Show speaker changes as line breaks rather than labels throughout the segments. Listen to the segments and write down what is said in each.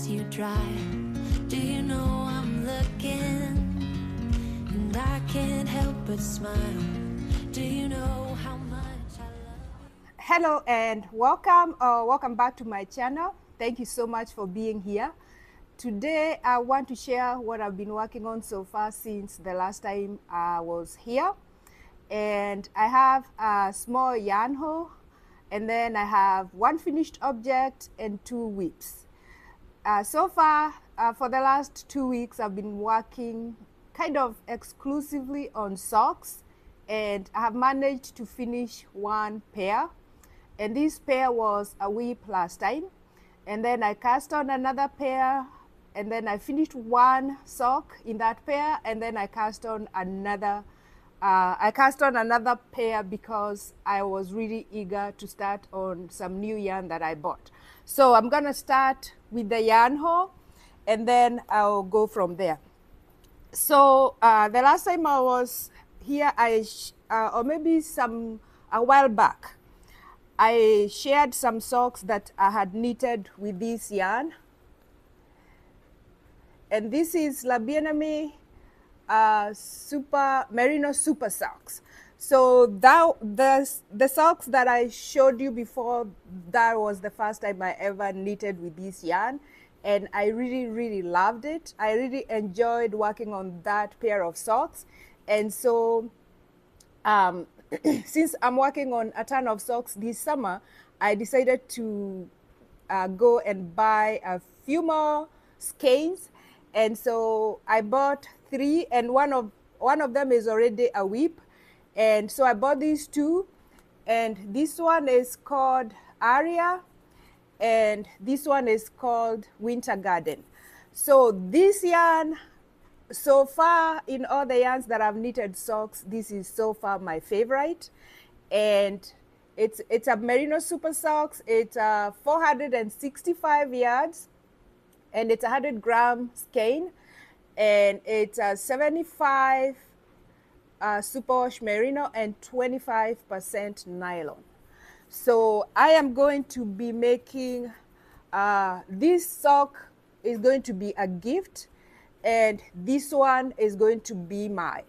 eyes you dry. Do you know I'm looking, and I can't help but smile. Do you know how much I love you?
Hello and welcome back to my channel. Thank you so much for being here. Today I want to share what I've been working on so far since the last time I was here. And I have a small yarn hoe, and then I have one finished object and two whips. So far, for the last 2 weeks, I've been working kind of exclusively on socks, and I have managed to finish one pair. And this pair was a whip last time. And then I cast on another pair, and then I finished one sock in that pair, and then I cast on another pair because I was really eager to start on some new yarn that I bought. So I'm gonna start with the yarn hoe, and then I'll go from there. So the last time I was here, or maybe a while back, I shared some socks that I had knitted with this yarn. And this is Aimee Merino super socks. So the socks that I showed you before, that was the first time I ever knitted with this yarn, and I really loved it. I really enjoyed working on that pair of socks. And so since I'm working on a ton of socks this summer, I decided to go and buy a few more skeins. And so I bought 3, and one of them is already a whip. And so I bought these 2, and this one is called Arya, and this one is called Winter Garden. So this yarn, so far in all the yarns that I've knitted socks, this is so far my favorite. And it's a Merino super socks. It's 465 yards, and it's a 100-gram skein, and it's a 75 superwash merino and 25% nylon. So I am going to be making this sock is going to be a gift, and this one is going to be mine.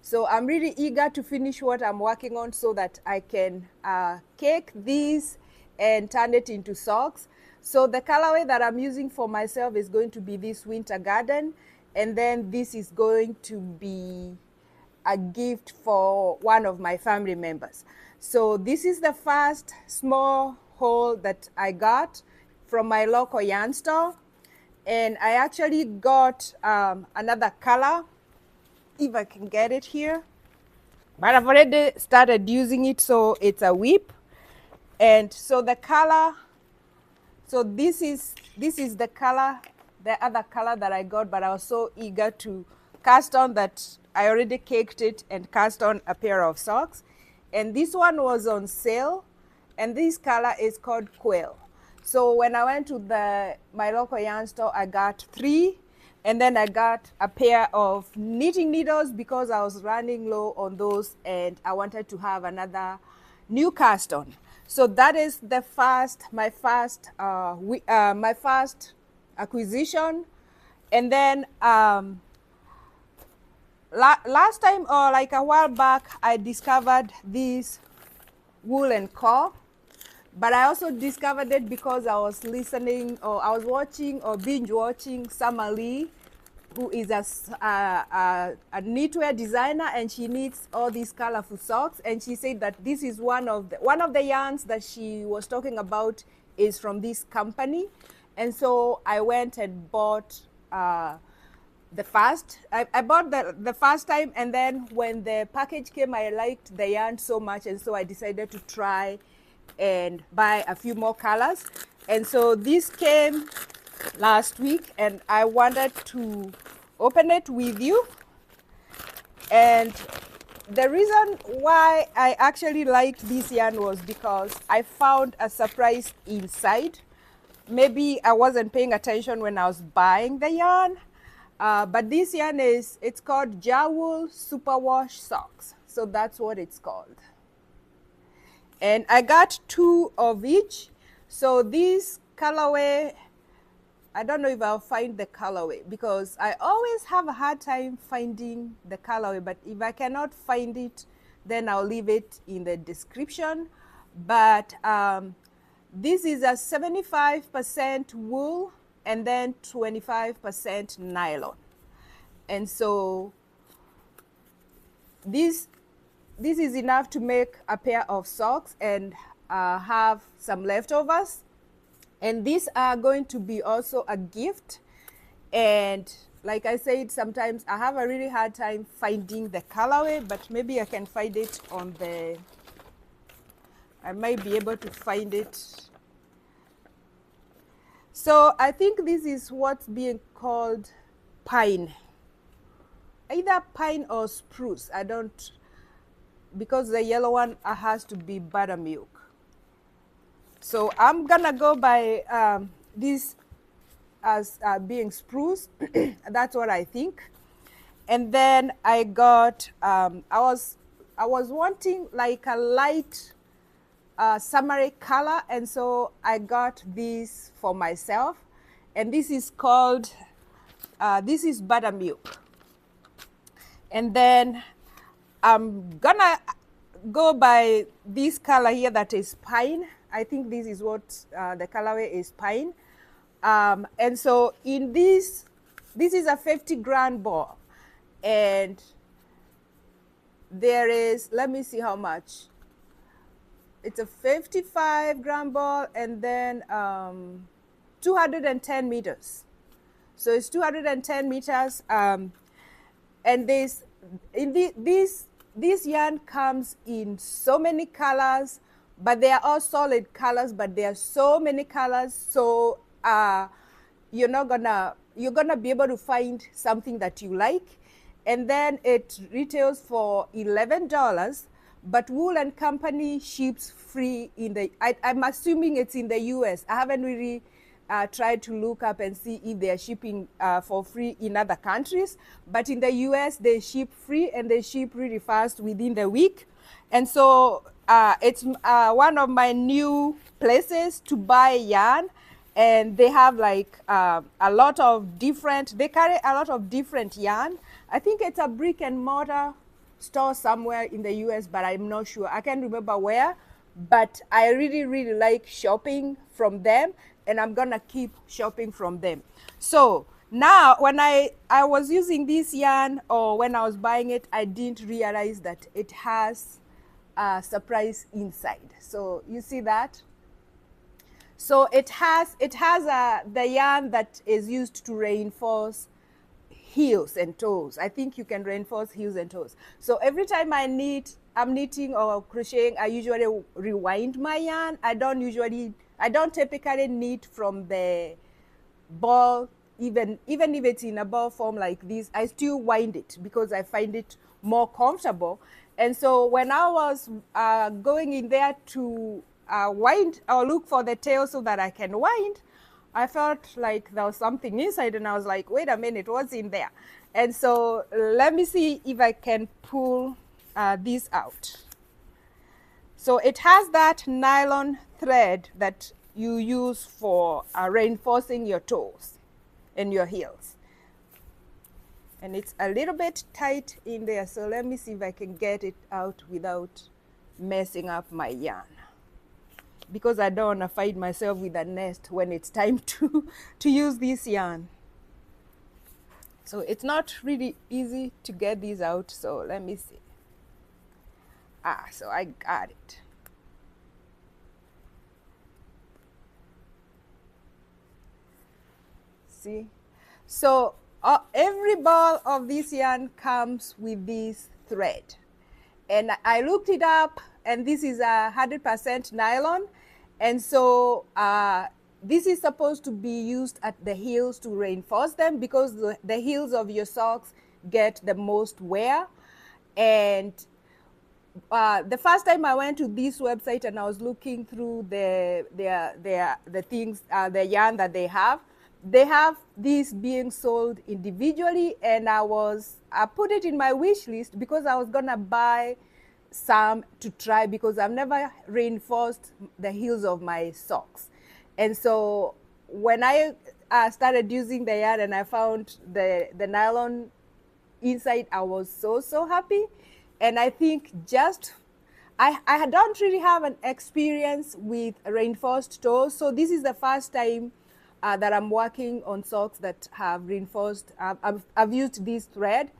So I'm really eager to finish what I'm working on so that I can cake these and turn it into socks. So the colorway that I'm using for myself is going to be this Winter Garden, and then this is going to be a gift for one of my family members. So this is the first small haul that I got from my local yarn store, and I actually got another color, if I can get it here, but I've already started using it. So it's a whip, and so the color, so this is the color, the other color that I got, but I was so eager to cast on that I already caked it and cast on a pair of socks. And this one was on sale, and this color is called Quail. So when I went to my local yarn store, I got 3, and then I got a pair of knitting needles because I was running low on those, and I wanted to have another new cast on. So that is my first acquisition. And then last time, or like a while back, I discovered this Wool and Co. But I also discovered it because I was listening, or I was watching or binge watching Summer Lee, who is a knitwear designer, and she knits all these colorful socks. And she said that this is one of the yarns that she was talking about is from this company. And so I went and bought I bought the first time, and then when the package came, I liked the yarn so much, and so I decided to try and buy a few more colors. And so this came last week, and I wanted to open it with you. And the reason why I actually liked this yarn was because I found a surprise inside. Maybe I wasn't paying attention when I was buying the yarn, but this yarn it's called Jawoll Superwash Socks. So that's what it's called. And I got 2 of each. So this colorway I don't know if I'll find the colorway, because I always have a hard time finding the colorway, but if I cannot find it, then I'll leave it in the description. But this is a 75% wool and then 25% nylon. And so this is enough to make a pair of socks and have some leftovers. And these are going to be also a gift. And like I said, sometimes I have a really hard time finding the colorway, but maybe I can find it on the, I might be able to find it. So I think this is what's being called pine, either pine or spruce. I don't, because the yellow one has to be buttermilk. So I'm gonna go by this as being spruce. That's what I think. And then I got, I was wanting like a light summery color, and so I got this for myself. And this is called, this is buttermilk. And then I'm gonna go by this color here that is pine. I think this is what the colorway is, pine. And so in this is a 50-gram ball, and there is, let me see how much. It's a 55-gram ball, and then 210 meters. So it's 210 meters. And this yarn comes in so many colors, but they are all solid colors, but there are so many colors. So you're gonna be able to find something that you like. And then it retails for $11, but Wool and Company ships free in the, I'm assuming it's in the US. I haven't really tried to look up and see if they're shipping for free in other countries, but in the US they ship free, and they ship really fast within the week. And so it's one of my new places to buy yarn, and they have like a lot of different, they carry a lot of different yarn. I think it's a brick and mortar store somewhere in the US, but I'm not sure. I can't remember where, but I really, really like shopping from them, and I'm gonna keep shopping from them. So now when I was using this yarn, or when I was buying it, I didn't realize that it has a surprise inside. So you see that? So it has the yarn that is used to reinforce heels and toes. I think you can reinforce heels and toes. So every time I'm knitting or crocheting, I usually rewind my yarn. I don't typically knit from the ball, even if it's in a ball form like this. I still wind it because I find it more comfortable. And so when I was going in there to wind or look for the tail so that I can wind, I felt like there was something inside, and I was like, wait a minute, what's in there? And so let me see if I can pull this out. So it has that nylon thread that you use for reinforcing your toes and your heels. And it's a little bit tight in there, so let me see if I can get it out without messing up my yarn, because I don't want to find myself with a nest when it's time to use this yarn. So it's not really easy to get these out, so let me see. So I got it. See? So every ball of this yarn comes with this thread. And I looked it up, and this is 100% nylon. And so this is supposed to be used at the heels to reinforce them, because the heels of your socks get the most wear. And the first time I went to this website and I was looking through the things, the yarn that they have these being sold individually, and I put it in my wish list because I was gonna buy some to try, because I've never reinforced the heels of my socks. And so when I started using the yarn and I found the nylon inside, I was so happy. And I think just I don't really have an experience with reinforced toes, so this is the first time that I'm working on socks that have reinforced. I've used this thread,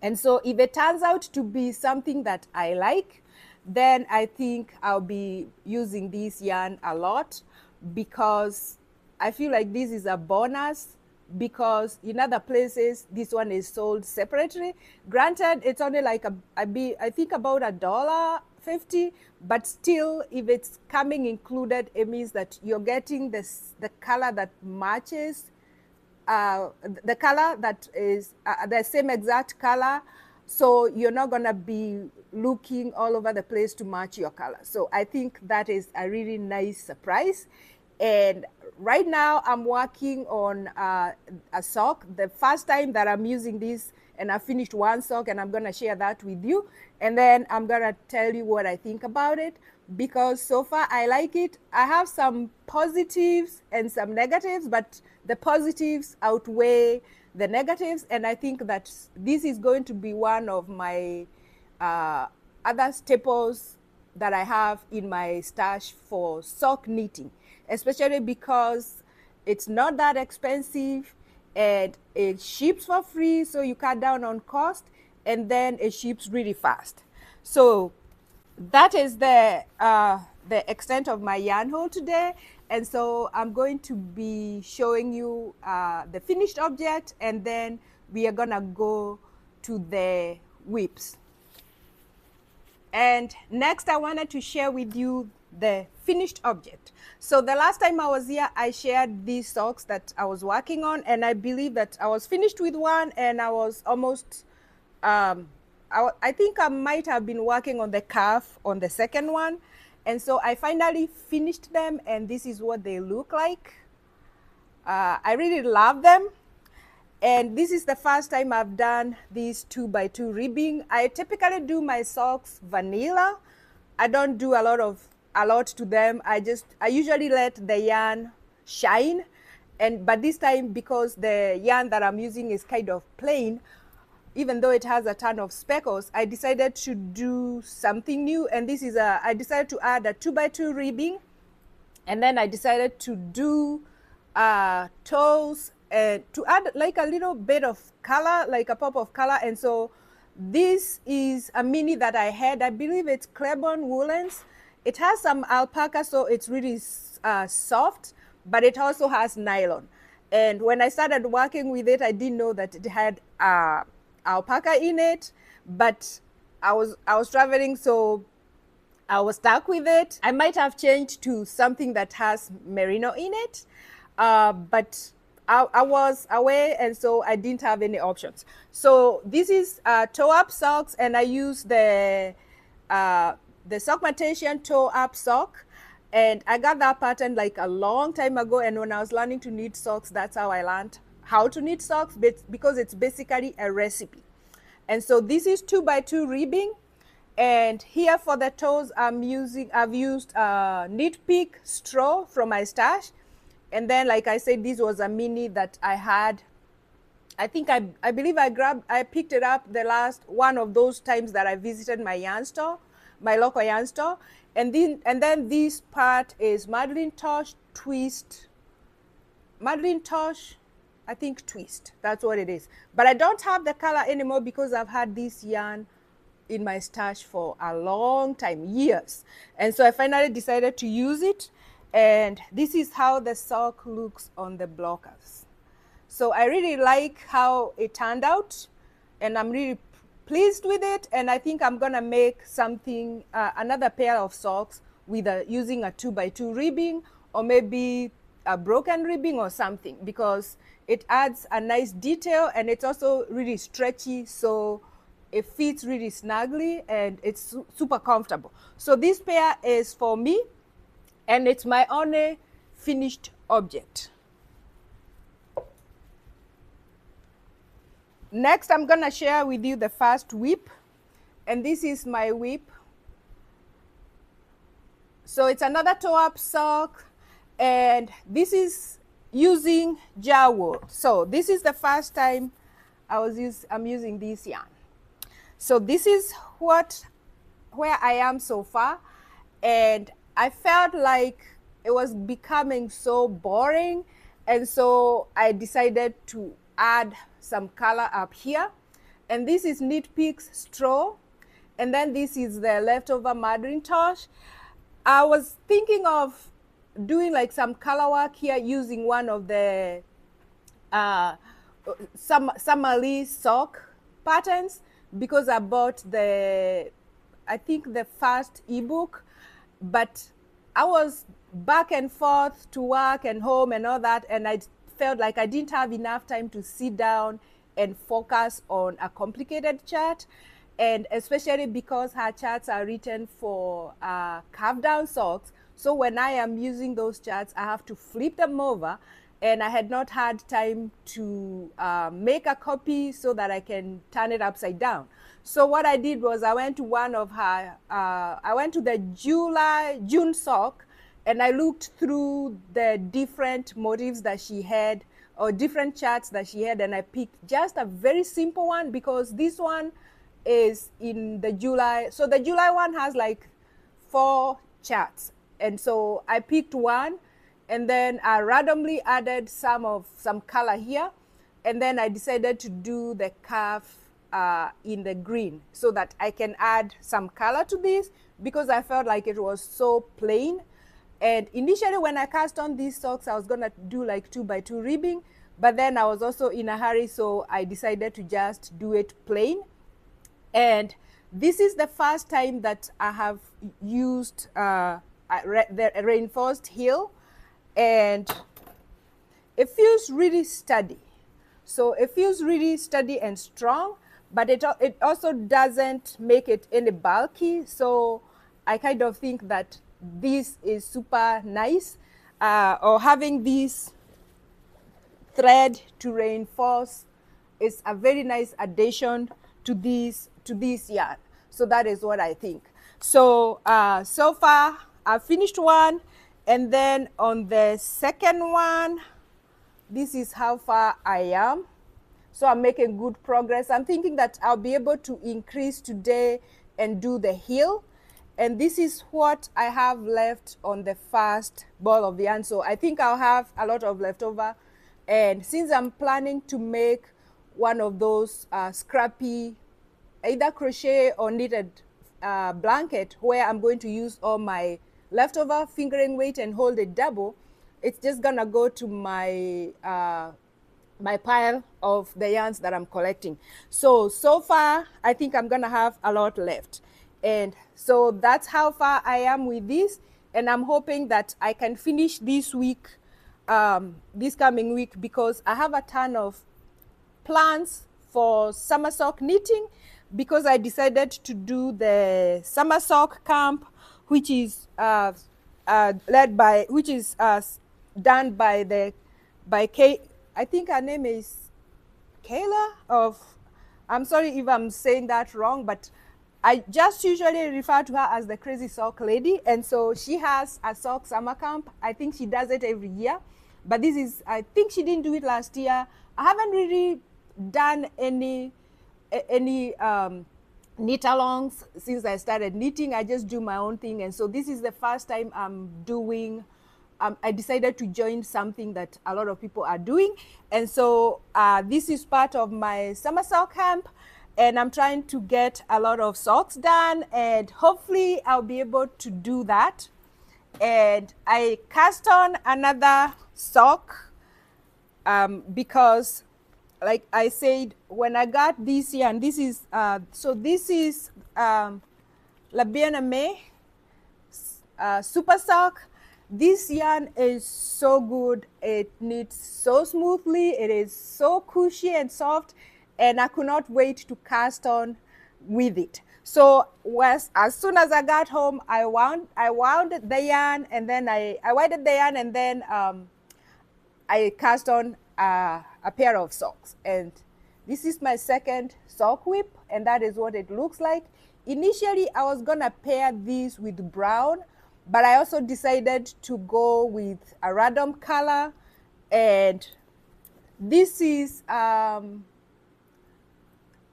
and so if it turns out to be something that I like, then I think I'll be using this yarn a lot, because I feel like this is a bonus, because in other places this one is sold separately. Granted, it's only like I think about $1.50, but still, if it's coming included, it means that you're getting the color that matches, the color that is the same exact color, so you're not gonna be looking all over the place to match your color. So I think that is a really nice surprise. And right now I'm working on a sock, the first time that I'm using this, and I finished one sock, and I'm gonna share that with you, and then I'm gonna tell you what I think about it, because so far I like it. I have some positives and some negatives, but the positives outweigh the negatives, and I think that this is going to be one of my other staples that I have in my stash for sock knitting, especially because it's not that expensive and it ships for free, so you cut down on cost, and then it ships really fast. So that is the extent of my yarn haul today. And so I'm going to be showing you the finished object, and then we are gonna go to the whips. And next I wanted to share with you the finished object. So the last time I was here, I shared these socks that I was working on, and I believe that I was finished with one, and I was almost I think I might have been working on the calf on the second one. And so I finally finished them, and this is what they look like. I really love them. And this is the first time I've done these 2x2 ribbing. I typically do my socks vanilla. I don't do a lot to them. I usually let the yarn shine. But this time, because the yarn that I'm using is kind of plain, even though it has a ton of speckles, I decided to do something new. And this is I decided to add a 2x2 ribbing, and then I decided to do toes, to add like a little bit of color, like a pop of color. And so this is a mini that I had. I believe it's Claiborne woolens. It has some alpaca, so it's really soft, but it also has nylon. And when I started working with it, I didn't know that it had alpaca in it, but I was traveling, so I was stuck with it. I might have changed to something that has merino in it, but I was away, and so I didn't have any options. So this is toe-up socks, and I use the Sockmatation toe-up sock, and I got that pattern like a long time ago. And when I was learning to knit socks, that's how I learned how to knit socks, because it's basically a recipe. And so this is 2x2 ribbing, and here for the toes I've used Knit Peak straw from my stash. And then, like I said, this was a mini that I had. I think I believe I picked it up the last one of those times that I visited my yarn store, my local yarn store. And then this part is Madeline Tosh twist. Madeline Tosh, I think twist, that's what it is. But I don't have the color anymore because I've had this yarn in my stash for a long time, years. And so I finally decided to use it. And this is how the sock looks on the blockers. So I really like how it turned out, and I'm really pleased with it. And I think I'm gonna make something, another pair of socks with using a 2x2 ribbing, or maybe a broken ribbing or something, because it adds a nice detail, and it's also really stretchy, so it fits really snugly, and it's super comfortable. So this pair is for me, and it's my only finished object. Next, I'm gonna share with you the first whip, and this is my whip. So it's another toe-up sock, and this is using Jawoll. So this is the first time I'm using this yarn. So this is where I am so far, and I felt like it was becoming so boring, and so I decided to add some color up here. And this is Knit Picks straw, and then this is the leftover Madrin Tosh. I was thinking of doing like some color work here using one of the Summerly sock patterns, because I bought I think the first ebook, but I was back and forth to work and home and all that, and I felt like I didn't have enough time to sit down and focus on a complicated chart. And especially because her charts are written for carved down socks, so when I am using those charts, I have to flip them over, and I had not had time to make a copy so that I can turn it upside down. So what I did was I went to one of her, I went to the June sock, and I looked through the different motifs that she had, or different charts that she had, and I picked just a very simple one, because this one is in the July. So the July one has like 4 charts. And so I picked one, and then I randomly added some color here. And then I decided to do the calf in the green, so that I can add some color to this, because I felt like it was so plain. And initially when I cast on these socks, I was gonna do like 2x2 ribbing, but then I was also in a hurry, so I decided to just do it plain. And this is the first time that I have used the reinforced heel, and it feels really sturdy. So it feels really sturdy and strong, but it also doesn't make it any bulky. So I kind of think that this is super nice, or having this thread to reinforce is a very nice addition to this yarn. So that is what I think. So so far I've finished one, and then on the second one, this is how far I am. So I'm making good progress. I'm thinking that I'll be able to increase today and do the heel. And this is what I have left on the first ball of yarn. So I think I'll have a lot of leftover. And since I'm planning to make one of those scrappy, either crochet or knitted blanket, where I'm going to use all my leftover fingering weight and hold it double, it's just gonna go to my my pile of the yarns that I'm collecting. So far I think I'm gonna have a lot left, and so that's how far I am with this. And I'm hoping that I can finish this week, this coming week, because I have a ton of plans for summer sock knitting, because I decided to do the summer sock camp, which is led by, which is done by Kay. I think her name is Kayla of, I'm sorry if I'm saying that wrong, but I just usually refer to her as the Crazy Sock Lady. And so she has a sock summer camp. I think she does it every year, but this is, I think she didn't do it last year. I haven't really done any knit alongs since I started knitting. I just do my own thing, and so this is the first time I'm doing, I decided to join something that a lot of people are doing. And so this is part of my summer sock camp, and I'm trying to get a lot of socks done, and hopefully I'll be able to do that. And I cast on another sock because, like I said, when I got this yarn, this is so this is La Bien-Aimée super sock. This yarn is so good. It knits so smoothly. It is so cushy and soft, and I could not wait to cast on with it. So as soon as I got home, I wound the yarn, and then I winded the yarn, and then I cast on a pair of socks. And this is my second sock whip, and that is what it looks like. Initially, I was gonna pair these with brown, but I also decided to go with a random color And this is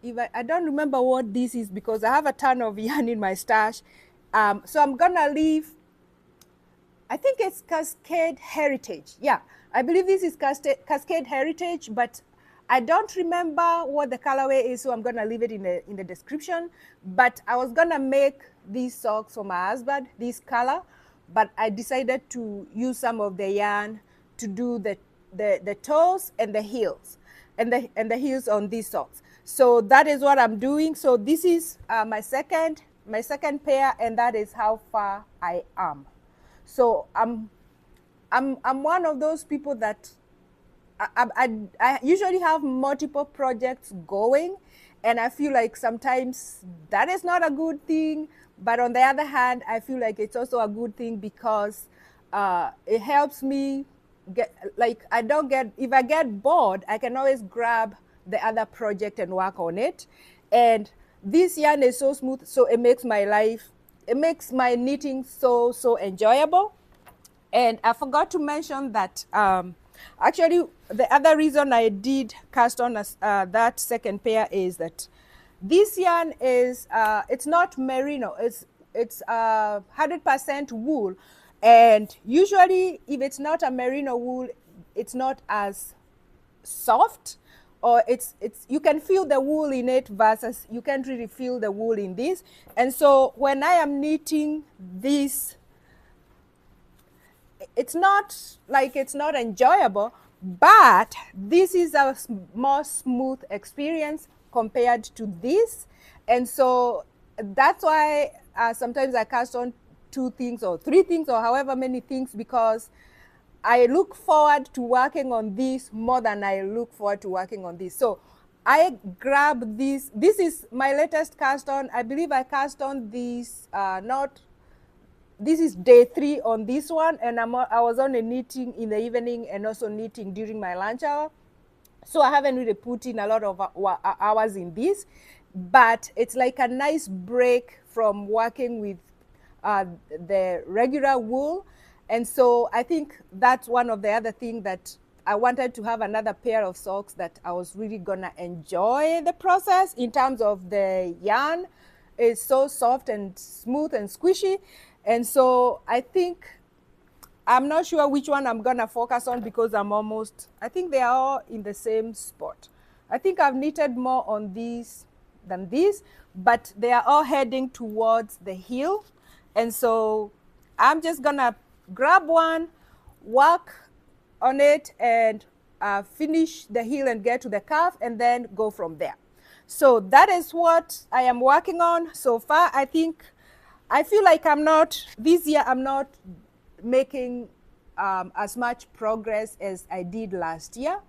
if I don't remember what this is because I have a ton of yarn in my stash. So I'm gonna leave, I think it's Cascade Heritage. Yeah, I believe this is Cascade Heritage, but I don't remember what the colorway is, so I'm gonna leave it in the description. But I was gonna make these socks for my husband, this color, but I decided to use some of the yarn to do the toes and the heels, and the heels on these socks. So that is what I'm doing. So this is my second pair, and that is how far I am. So I'm one of those people that I usually have multiple projects going, and I feel like sometimes that is not a good thing. But on the other hand, I feel like it's also a good thing because it helps me get, like, I don't get, if I get bored, I can always grab the other project and work on it. And this yarn is so smooth, so it makes my life, it makes my knitting so enjoyable. And I forgot to mention that actually the other reason I did cast on that second pair is that this yarn is it's not merino, it's 100% wool. And usually if it's not a merino wool, it's not as soft, or it's you can feel the wool in it versus you can't really feel the wool in this. And so when I am knitting this, it's not like it's not enjoyable, but this is a more smooth experience compared to this. And so that's why sometimes I cast on 2 things or 3 things or however many things, because I look forward to working on this more than I look forward to working on this. So I grab this. This is my latest cast on. I believe I cast on this this is day 3 on this one, and I was on a knitting in the evening and also knitting during my lunch hour. So I haven't really put in a lot of hours in this, but it's like a nice break from working with the regular wool. And so I think that's one of the other things that I wanted to have another pair of socks that I was really gonna enjoy the process in terms of the yarn. It's so soft and smooth and squishy. And so I think, I'm not sure which one I'm gonna focus on because I think they are all in the same spot. I think I've knitted more on these than these, but they are all heading towards the heel. And so I'm just gonna grab one, work on it, and finish the heel and get to the calf, and then go from there. So that is what I am working on so far. I feel like this year I'm not making as much progress as I did last year,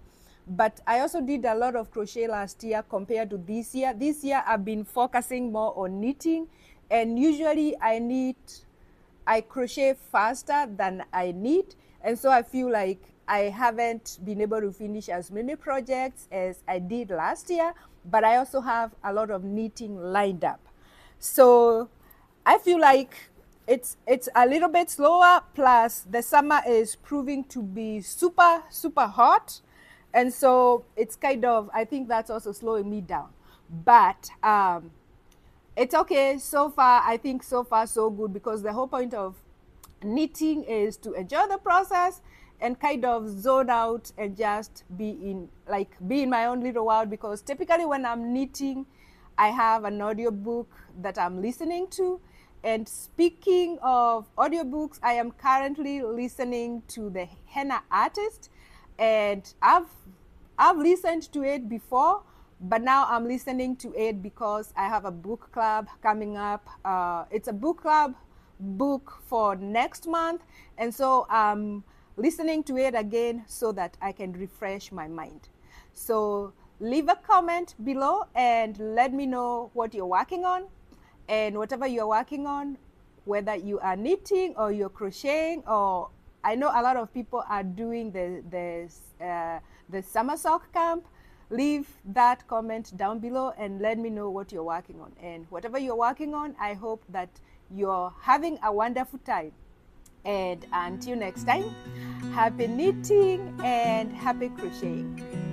but I also did a lot of crochet last year compared to this year. This year I've been focusing more on knitting, and usually I crochet faster than I knit, and so I feel like I haven't been able to finish as many projects as I did last year, but I also have a lot of knitting lined up. So I feel like it's a little bit slower, plus the summer is proving to be super hot, and so it's kind of, I think that's also slowing me down. But it's okay so far. I think so far so good, because the whole point of knitting is to enjoy the process and kind of zone out and just be in my own little world. Because typically when I'm knitting, I have an audiobook that I'm listening to. And speaking of audiobooks, I am currently listening to The Henna Artist, and I've listened to it before, but now I'm listening to it because I have a book club coming up. It's a book club book for next month, and so I'm listening to it again so that I can refresh my mind. So leave a comment below and let me know what you're working on. And whatever you're working on, whether you are knitting or you're crocheting, or I know a lot of people are doing the summer sock camp, leave that comment down below and let me know what you're working on. And whatever you're working on, I hope that you're having a wonderful time. And until next time, happy knitting and happy crocheting.